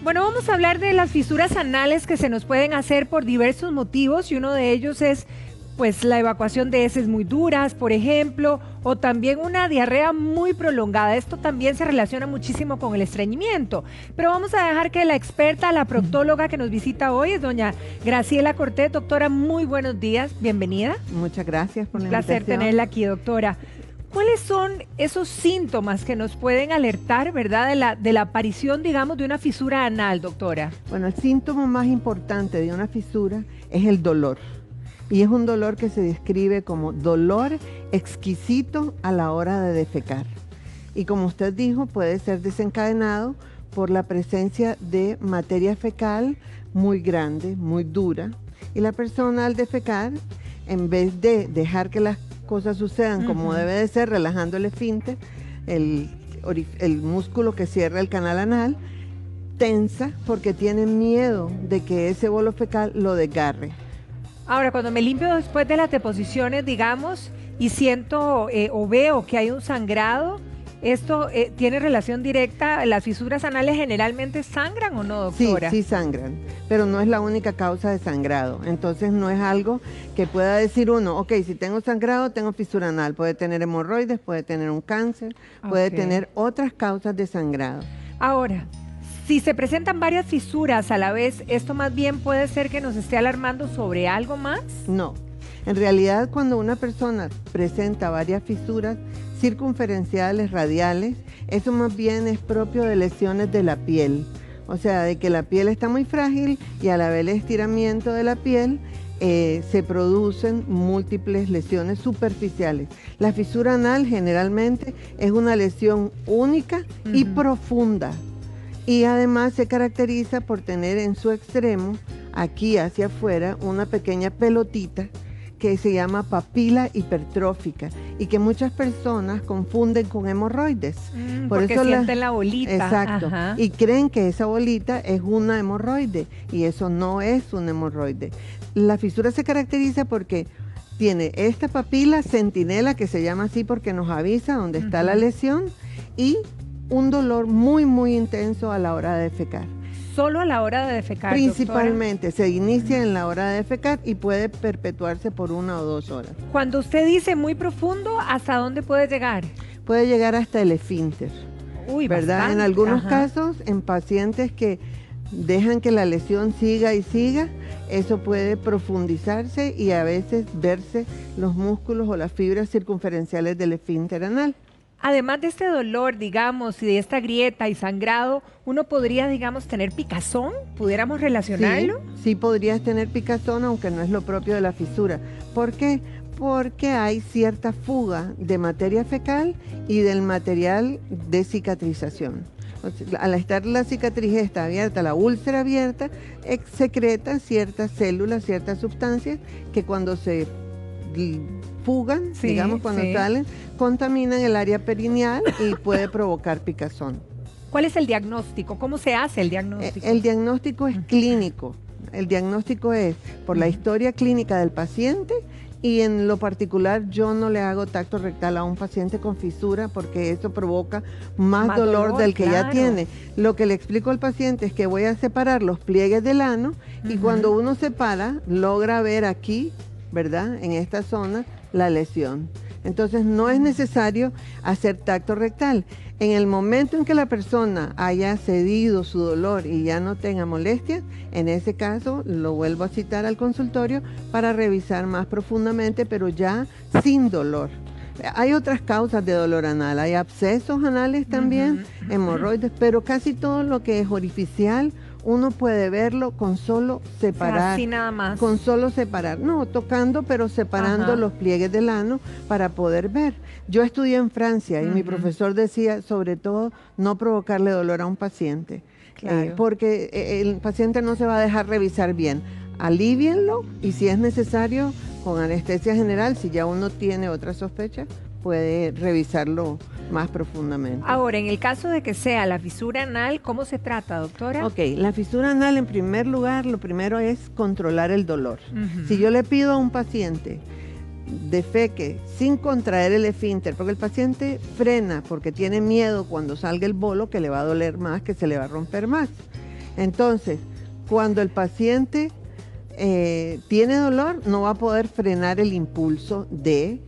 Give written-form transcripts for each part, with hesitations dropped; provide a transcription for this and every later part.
Bueno, vamos a hablar de las fisuras anales que se nos pueden hacer por diversos motivos y uno de ellos es pues la evacuación de heces muy duras, por ejemplo, o también una diarrea muy prolongada. Esto también se relaciona muchísimo con el estreñimiento. Pero vamos a dejar que la experta, la proctóloga que nos visita hoy es doña Graciela Cortés. Doctora, muy buenos días, bienvenida. Muchas gracias por la invitación. Un placer tenerla aquí, doctora. ¿Cuáles son esos síntomas que nos pueden alertar, verdad, de la aparición, digamos, de una fisura anal, doctora? Bueno, el síntoma más importante de una fisura es el dolor. Y es un dolor que se describe como dolor exquisito a la hora de defecar. Y como usted dijo, puede ser desencadenado por la presencia de materia fecal muy grande, muy dura. Y la persona al defecar, en vez de dejar que las cosas sucedan como debe de ser, relajando el esfínter, el músculo que cierra el canal anal, tensa porque tiene miedo de que ese bolo fecal lo desgarre. Ahora, cuando me limpio después de las deposiciones, digamos, y siento o veo que hay un sangrado, ¿esto tiene relación directa? ¿Las fisuras anales generalmente sangran o no, doctora? Sí, sí sangran, pero no es la única causa de sangrado. Entonces no es algo que pueda decir uno, ok, si tengo sangrado, tengo fisura anal. Puede tener hemorroides, puede tener un cáncer, puede tener otras causas de sangrado. Ahora, si se presentan varias fisuras a la vez, ¿esto más bien puede ser que nos esté alarmando sobre algo más? No. En realidad, cuando una persona presenta varias fisuras circunferenciales, radiales, eso más bien es propio de lesiones de la piel. O sea, de que la piel está muy frágil y al haber el estiramiento de la piel, se producen múltiples lesiones superficiales. La fisura anal generalmente es una lesión única y profunda. Y además se caracteriza por tener en su extremo, aquí hacia afuera, una pequeña pelotita que se llama papila hipertrófica y que muchas personas confunden con hemorroides. Porque sienten la bolita. Exacto. Ajá. Y creen que esa bolita es una hemorroide y eso no es un hemorroide. La fisura se caracteriza porque tiene esta papila centinela, que se llama así porque nos avisa dónde está la lesión, y un dolor muy, muy intenso a la hora de defecar. ¿Solo a la hora de defecar, principalmente, doctora? Se inicia en la hora de defecar y puede perpetuarse por 1 o 2 horas. Cuando usted dice muy profundo, ¿hasta dónde puede llegar? Puede llegar hasta el esfínter. Uy, ¿verdad? Bastante. En algunos casos, en pacientes que dejan que la lesión siga y siga, eso puede profundizarse y a veces verse los músculos o las fibras circunferenciales del esfínter anal. Además de este dolor, digamos, y de esta grieta y sangrado, ¿uno podría, digamos, tener picazón? ¿Pudiéramos relacionarlo? Sí, podrías tener picazón, aunque no es lo propio de la fisura. ¿Por qué? Porque hay cierta fuga de materia fecal y del material de cicatrización. O sea, al estar la cicatriz esta abierta, la úlcera abierta, secreta ciertas células, ciertas sustancias que cuando se fugan, digamos, cuando salen, contaminan el área perineal y puede provocar picazón. ¿Cuál es el diagnóstico? ¿Cómo se hace el diagnóstico? El diagnóstico es clínico. El diagnóstico es por la historia clínica del paciente y en lo particular yo no le hago tacto rectal a un paciente con fisura porque eso provoca más dolor del que ya tiene. Lo que le explico al paciente es que voy a separar los pliegues del ano y cuando uno separa logra ver aquí, ¿verdad? En esta zona la lesión. Entonces no es necesario hacer tacto rectal. En el momento en que la persona haya cedido su dolor y ya no tenga molestias, en ese caso lo vuelvo a citar al consultorio para revisar más profundamente, pero ya sin dolor. Hay otras causas de dolor anal, hay abscesos anales también, hemorroides, pero casi todo lo que es orificial uno puede verlo con solo separar. O sea, así nada más. Con solo separar, no, tocando pero separando los pliegues del ano para poder ver. Yo estudié en Francia y mi profesor decía, sobre todo, no provocarle dolor a un paciente, porque el paciente no se va a dejar revisar bien. Alívienlo y si es necesario, con anestesia general, si ya uno tiene otra sospecha, puede revisarlo más profundamente. Ahora, en el caso de que sea la fisura anal, ¿cómo se trata, doctora? Ok, la fisura anal, en primer lugar, lo primero es controlar el dolor. Si yo le pido a un paciente defeque sin contraer el esfínter, porque el paciente frena porque tiene miedo cuando salga el bolo que le va a doler más, que se le va a romper más. Entonces, cuando el paciente tiene dolor, no va a poder frenar el impulso de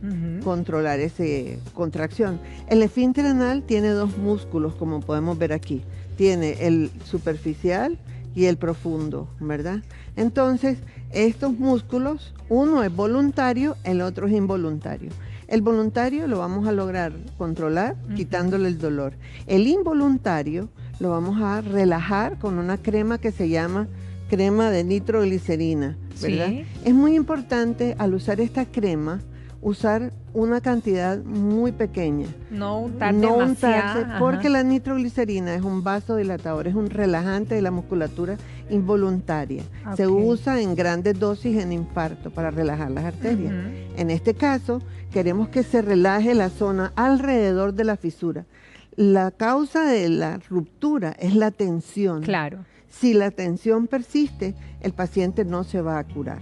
controlar esa contracción. El esfínter anal tiene dos músculos, como podemos ver aquí. Tiene el superficial y el profundo, ¿verdad? Entonces, estos músculos, uno es voluntario, el otro es involuntario. El voluntario lo vamos a lograr controlar quitándole el dolor. El involuntario lo vamos a relajar con una crema que se llama crema de nitroglicerina, ¿verdad? Sí. Es muy importante al usar esta crema, usar una cantidad muy pequeña. No untarse, porque la nitroglicerina es un vasodilatador, es un relajante de la musculatura involuntaria. Okay. Se usa en grandes dosis en infarto para relajar las arterias. En este caso, queremos que se relaje la zona alrededor de la fisura. La causa de la ruptura es la tensión. Claro. Si la tensión persiste, el paciente no se va a curar.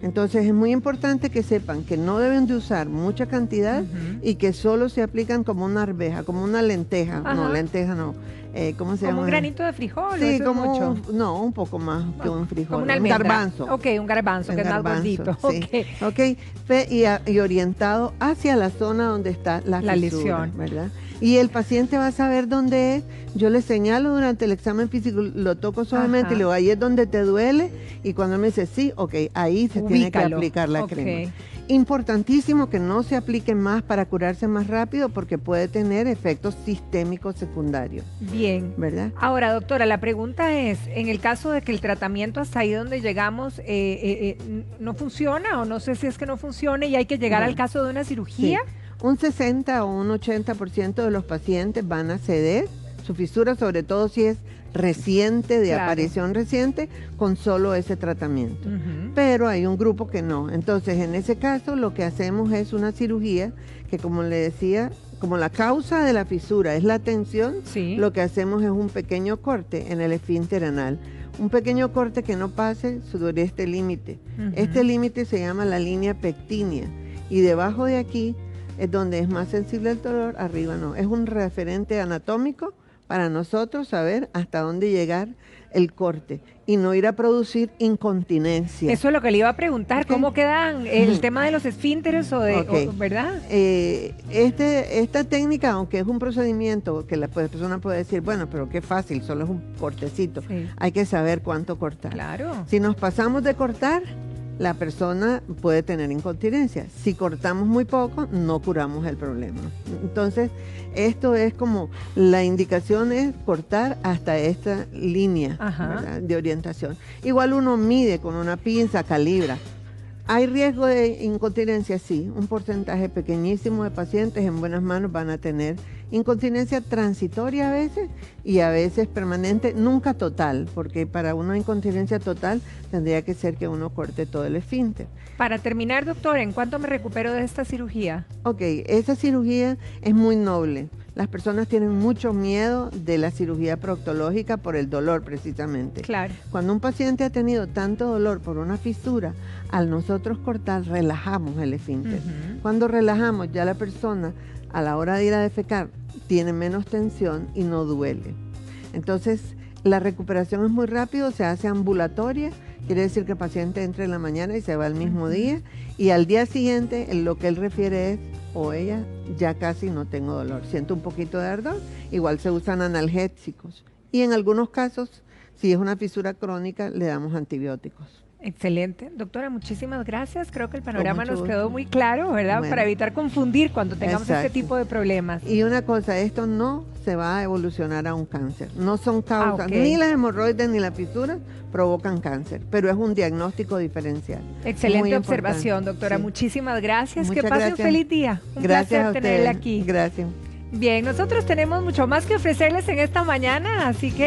Entonces es muy importante que sepan que no deben de usar mucha cantidad y que solo se aplican como una arveja, como una lenteja. No, lenteja no. ¿Cómo se llama? Como un granito de frijol. Sí, como no, un poco más que un frijol. Como una almendra. Un garbanzo. Ok, un garbanzo, que es más gordito. Sí. Okay. Y orientado hacia la zona donde está la fisura, lesión, ¿verdad? Y el paciente va a saber dónde es. Yo le señalo durante el examen físico, lo toco suavemente y le digo, ahí es donde te duele. Y cuando él me dice, sí, ok, ahí se tiene que aplicar la crema. Importantísimo que no se aplique más para curarse más rápido porque puede tener efectos sistémicos secundarios. Bien. ¿Verdad? Ahora, doctora, la pregunta es, en el caso de que el tratamiento hasta ahí donde llegamos no funciona, o no sé si es que no funcione y hay que llegar al caso de una cirugía. Sí. Un 60 o un 80% de los pacientes van a ceder su fisura, sobre todo si es reciente, de aparición reciente, con solo ese tratamiento. Pero hay un grupo que no. Entonces, en ese caso, lo que hacemos es una cirugía que, como le decía, como la causa de la fisura es la tensión, lo que hacemos es un pequeño corte en el esfínter anal. Un pequeño corte que no pase sobre este límite. Este límite se llama la línea pectínea. Y debajo de aquí es donde es más sensible el dolor, arriba no. Es un referente anatómico para nosotros saber hasta dónde llegar el corte y no ir a producir incontinencia. Eso es lo que le iba a preguntar, ¿cómo quedan el tema de los esfínteres verdad? Esta técnica, aunque es un procedimiento que la persona puede decir, bueno, pero qué fácil, solo es un cortecito. Hay que saber cuánto cortar. Claro. Si nos pasamos de cortar, la persona puede tener incontinencia. Si cortamos muy poco, no curamos el problema. Entonces, esto es como, la indicación es cortar hasta esta línea, ¿verdad?, de orientación. Igual uno mide con una pinza, calibra. ¿Hay riesgo de incontinencia? Sí, un porcentaje pequeñísimo de pacientes en buenas manos van a tener incontinencia transitoria a veces y a veces permanente, nunca total, porque para una incontinencia total tendría que ser que uno corte todo el esfínter. Para terminar, doctor, ¿en cuánto me recupero de esta cirugía? Ok, esa cirugía es muy noble. Las personas tienen mucho miedo de la cirugía proctológica por el dolor, precisamente. Claro. Cuando un paciente ha tenido tanto dolor por una fisura, al nosotros cortar, relajamos el esfínter. Cuando relajamos, ya la persona, a la hora de ir a defecar, tiene menos tensión y no duele. Entonces, la recuperación es muy rápido, se hace ambulatoria, quiere decir que el paciente entra en la mañana y se va el mismo día, y al día siguiente, lo que él refiere es, o ella, ya casi no tengo dolor, siento un poquito de ardor, igual se usan analgésicos. Y en algunos casos, si es una fisura crónica, le damos antibióticos. Excelente. Doctora, muchísimas gracias. Creo que el panorama nos quedó muy claro, ¿verdad? Bueno, para evitar confundir cuando tengamos este tipo de problemas. Y una cosa, esto no se va a evolucionar a un cáncer. No son causas, ni las hemorroides ni la fisura provocan cáncer, pero es un diagnóstico diferencial. Excelente observación, doctora. Muchísimas gracias. Que pase un feliz día. Un placer tenerla aquí. Gracias. Bien, nosotros tenemos mucho más que ofrecerles en esta mañana, así que